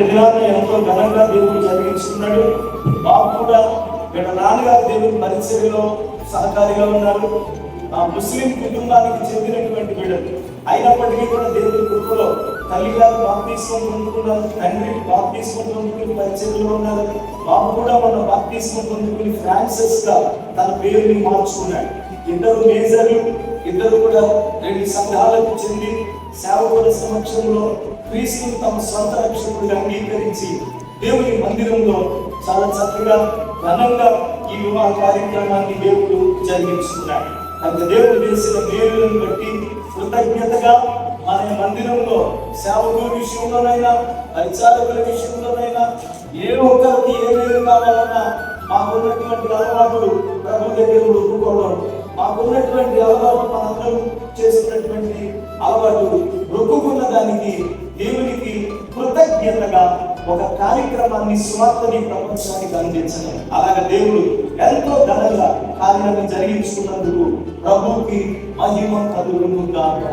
దినాన్ని ఎంతో ఘనంగా దేవుడు జరిగించుకున్నాడు. బాబు కూడా వీళ్ళ నాన్నగారు దేవుని పరిచర్యలో సహకారిగా ఉన్నారు. ముస్లిం కుటుంబానికి చెందినటువంటి వీళ్ళు అయినప్పటికీ కూడా దేవుని కృపలో తల్లి గారు బాప్తిస్మం పొందుకున్నారు, తండ్రి బాప్తిస్మం పొందుకుని పరిచర్యలో ఉన్నారు. బాబు కూడా మన బాప్తిస్మం పొందుకుని ఫ్రాన్సిస్ గా తన పేరుని మార్చుకున్నాడు. ఇద్దరు మేజర్లు, ఇద్దరు కూడా 2 సంఘాలకు చెంది సేవకుల సమక్షంలో క్రీస్తును తమ సొంత రక్షకుడిగా అంగీకరించి దేవుని మందిరంలో చాలా చక్కగా ఘనంగా ఈ వివాహ కార్యక్రమాన్ని దేవుడు జరిగించుకున్నాడు. అంత దేవుడు చేసిన మేలులను బట్టి కృతజ్ఞతగా మన మందిరంలో సేవకుల విషయంలోనైనా పరిచారకుల విషయంలోనైనా ఏ ఒక్కరికి ఏ మేలు కావాలన్నా మాకున్నటువంటి అలవాటు ప్రభు దగ్గర ఒప్పుకోవడం, మాకున్నటువంటి అలవాటు మనందరం చేసినటువంటి అలవాటు ఒప్పుకున్న దానికి దేవునికి కృతజ్ఞతగా ఒక కార్యక్రమాన్ని సువార్తని ప్రపంచానికి అందించడం. అలాగే దేవుడు ఎంతో ఘనంగా కార్యాన్ని జరిగించుకున్నందుకు ప్రభువుకి మహిమ కలుగునుగాక.